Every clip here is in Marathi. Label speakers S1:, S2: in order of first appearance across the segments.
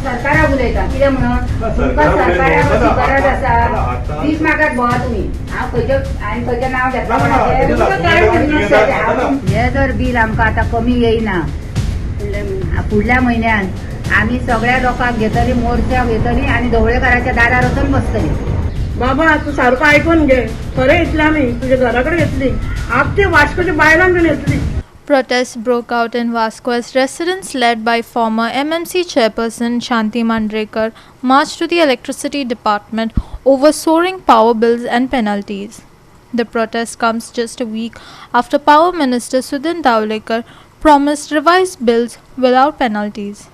S1: सरकाराक उलयता कितें म्हणून तुमकां सरकाराक अशी गरज आसा भीक मागत भोवा तुम्ही हांव खंयचें नांव घेतला हे जर बील आमकां आतां कमी येयना फुडल्या म्हयन्यान आमी सगळ्या लोकांक घेतली मोर्चा घेतली आणि ढवळेकाराच्या दारार वचून बसतली.
S2: बाबा तू सारखं ऐकून घे खरें येतलें आमी तुझ्या घराकडे येतली आप ते वास्कोच्या बायलांक येतली.
S3: Protests broke out in Vasco as residents led by former MMC chairperson Shanti Mandrekar marched to the electricity department over soaring power bills and penalties. The protest comes just a week after Power Minister Sudhin Davlekar promised revised bills without penalties.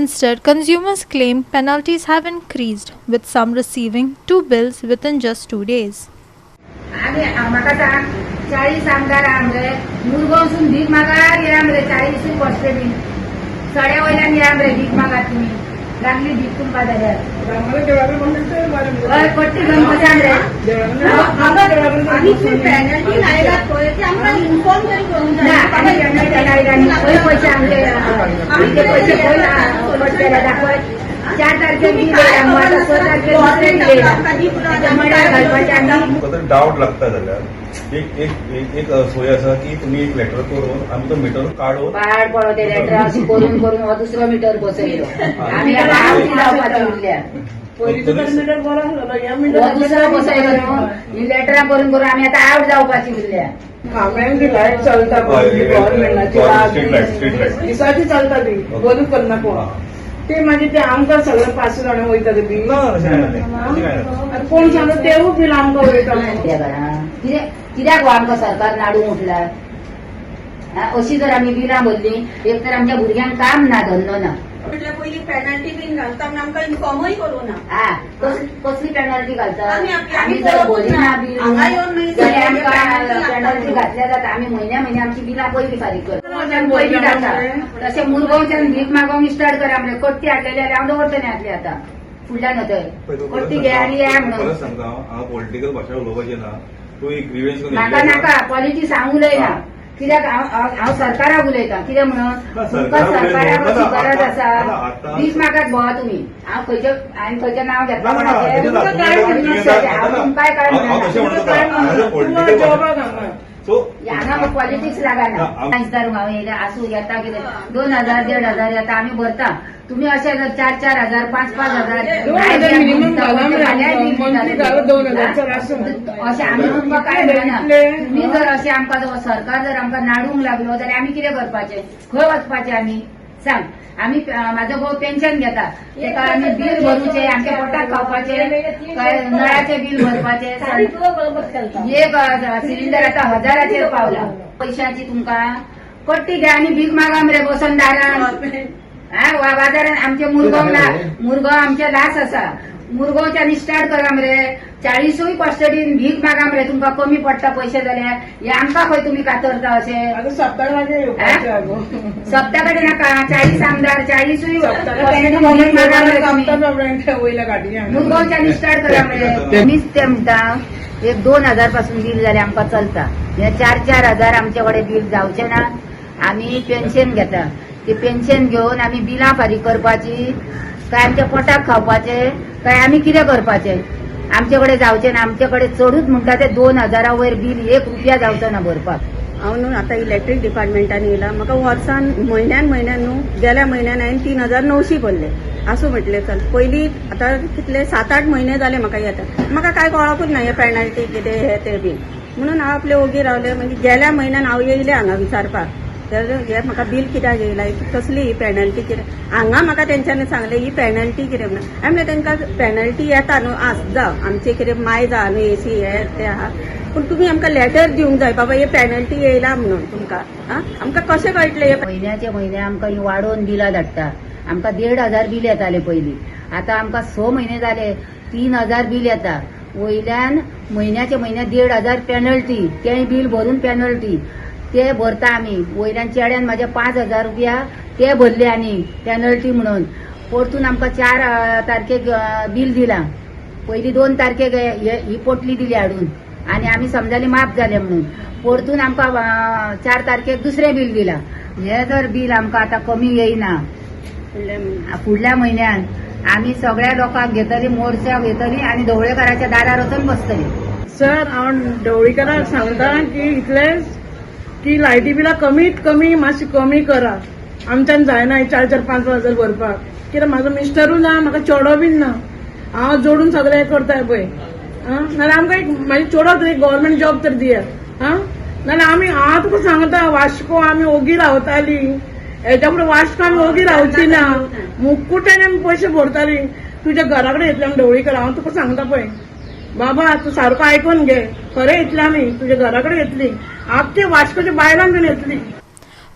S3: Instead, consumers claim penalties have increased, with some receiving 2 bills within just 2 days.
S1: आणि म्हाका सांग 40 आमदार आमरे मुरगांवसून भीक मागार या मरे 40 वर्षे बी सड्या वयल्यान या मरे भीक मागात तुम्ही लागली भीक तुमकां जाल्यार हय पट्टी घेवन बसान रे
S2: आमी पेनल्टी लायल्यात पळय ती आमकां इन्फॉर्म तरी करूंक
S1: ना आमी पेनल्टी लायला आनी खंय पयशे आमचे पयशे खंय पडटले दाखय 4 तारखेक बी येयला आतां 6 तारखेक दुसरे बी येयला मड्यार घालपाचें आमी
S4: डावट लागता जाल्यार एक सोय आसा की तुम्ही एक लेटर करून आमचो मिटर काडून
S1: पाड पडो ते लेटर अशी करून करून हो दुसरो मिटर बसयलो आमी आतां आवती जावपाचें उरल्या
S2: पयलींचो तर मिटर बरो आसलो ह्या
S1: हो
S2: मिटर
S1: दुसरो बसयलो न्हू ही लेटरां करून करून आमी आतां आवट जावपाची उरल्या.
S2: खांब्यांची लायट चलता गव्हर्नमेंटाची दिसाची चलता ती बंदूच करना कोण ते मागीर ते आमकां सगळें 500 जाणां वयता ते बील कोण सांगता तेवूय बील आमकां वयता
S1: कित्याक हो आमकां सरकार नाडूंक उठला अशी जर आमी बिलां भरली एक तर आमच्या भुरग्यांक काम ना धंदो ना
S5: म्हटल्यार पयलीं पेनल्टी बीन घालता आनी आमकां इन्फॉर्मूय करूं ना.
S1: कसली पेनल्टी घालता
S5: आमी
S1: जर भरली ना बील
S5: हांगा येवन मागीर
S1: जाल्यार आमकां पेनल्टी घातल्या जाता आमी म्हयन्या आमची बिलां पयलीं फारीक करता पयलीं जाता तशें मुरगांवच्यान भीक मागोवंक स्टार्ट करा म्हणजे कट्टी हाडलेली जाल्यार हांव दवरतलें हाडली आतां फुडल्यान थंय कट्टी घे आनी या म्हणून
S4: सांगता हांव पॉलिटिकल भाशा उलोवपाचें ना तूं एक ग्रीवेन्स
S1: म्हाका नाका पॉलिटिक्स हांव उलयना कित्याक हांव सरकाराक उलयता कितें म्हणून तुमकां सरकाराक अशी गरज आसा भीक मागत भोवा तुम्ही हांव खंयचें नांव घेतला हांव तुमकां काय हांगा पॉलिटिक्स लागना दारूंक हांव येयले आसूं येता कितें 2000 1500 येता आमी भरता तुम्ही अशें 4,000 5,000 अशें आमी तुमकां काय मेळना तुम्ही जर अशें आमकां सरकार जर आमकां नाडूंक लागलो जाल्यार आमी कितें करपाचें खंय वचपाचें आमी सांग आमी म्हाजो भाऊ पेन्शन घेता तेका आमी बील भरूचे आमच्या पोटाक खावपाचें काय नळाचें बील भरपाचें एक सिलिंडर आतां 1000चेर पावला पयशांची तुमकां कट्टी घ्या आनी भीक मागा मरे बसून दारान बाजारान आमचे मुरगांव आमचे लास आसा मुरगांवच्यान स्टार्ट करा मरे 40 कस्टडीन भीक मागा मरे तुमकां कमी पडटा पयशे जाल्यार हे आमकां खंय तुमी कातरता अशें सप्ता कडेन नाका 40 आमदार 40 मुरगांवच्यान स्टार्ट करा मरे तुमीच ते म्हणटा एक 2000 पासून बील जाल्यार आमकां चलता हे 4,000 आमचे कडेन बील जावचें ना आमी पेन्शन घेता ती पेन्शन घेवन आमी बिलां फारीक करपाची काय आमच्या पोटाक खावपाचे काय आमी कितें करपाचें आमचे कडेन जावचें ना आमचे कडेन चडूच म्हणटा ते 2000 वयर बील 1 रुपया जावचो ना भरपाक.
S5: हांव न्हू आतां इलेक्ट्रीक डिपार्टमेंटान येयला म्हाका वर्सान म्हयन्यान न्हू गेल्या म्हयन्यान हांवें 3,900 भरले आसूं म्हटलें चल पयलीं आतां कितले 7-8 म्हयने जाले म्हाका येता म्हाका काय कळकूच ना हे पेनल्टी कितें हे ते बीन म्हणून हांव आपले ओगी रावले मागीर गेल्या म्हयन्यान हांव येयले हांगा विचारपाक हे म्हाका बील कित्याक येयला कसली ही पेनल्टी कितें हांगा म्हाका तेंच्यांनी सांगलें ही पेनल्टी कितें म्हणून हांवें म्हणलें तेंकां पेनल्टी येता न्हू आस जावं आमचें कितें माय जा न्हू एसी हे ते आहा पूण तुमी आमकां लेटर दिवंक जाय बाबा हे पेनल्टी येयला म्हणून तुमकां आमकां कशें कळटलें हे
S1: म्हयन्याचे म्हयने आमकां ही वाडोवन बिलां धाडटा आमकां 1,500 बील येतालें पयलीं आतां आमकां 6 म्हयने जाले 3,000 बील येता वयल्यान म्हयन्याचे म्हयने 1,500 पेनल्टी तें बील भरून पेनल्टी ते भरता आमी वयल्यान चेड्यान म्हाजे 5,000 रुपया ते भरले आनी पेनल्टी म्हणून परतून आमकां 4 तारखेक बील दिलां पयलीं 2 तारखेक ही पोटली दिली हाडून आनी आमी समजाली माफ जाले म्हणून परतून आमकां 4 तारखेक दुसरें बील दिलां हे जर बील आमकां आतां कमी येयना फुडल्या म्हयन्यान आमी सगळ्या लोकांक घेतली, मोर्चा घेतली आणि ढवळेकराच्या दारार वचून बसतली.
S2: सर हांव ढवळीकाराक सांगता की इतलेंच की लायटी बिलां कमीत कमी मातशी कमी करा. आमच्यान जायना 4-5 हजार भरपाक. कित्याक म्हाजो मिस्टरूय ना, म्हाका चेडो बीन ना. हांव जोडून सगळें करताय पळय. नाल्यार आमकां एक म्हाजे चेडो एक गव्हर्मेंट जॉब तर दियात. नाल्यार आमी हांव तुका सांगता वास्को आमी ओगी रावताली, हेच्या फुडें वास्को आमी ओगी रावची ना. मुक्कुटान आमी पयशे भरताली. तुज्या घरा कडेन येतले आमी ढवळीकर. हांव तुका सांगता पळय बाबा, तू सारको आयकून घे. खरें येतली आमी तुज्या घरा कडेन येतली. आख्खे वास्कोच्या बायलांक घेवन येतली.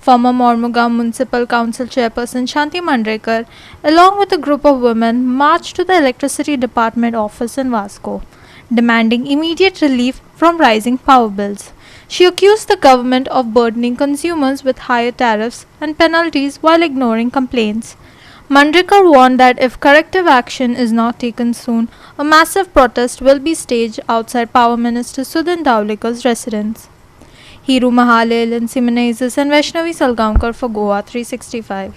S3: Former Mormugao Municipal Council Chairperson Shanti Mandrekar, along with a group of women, marched to the Electricity Department office in Vasco, demanding immediate relief from rising power bills. She accused the government of burdening consumers with higher tariffs and penalties while ignoring complaints. Mandrekar warned that if corrective action is not taken soon, a massive protest will be staged outside Power Minister Sudhin Davlekar's residence. Hiru Mahalil and Simenezis and Vaishnavi Salgaonkar for Goa 365.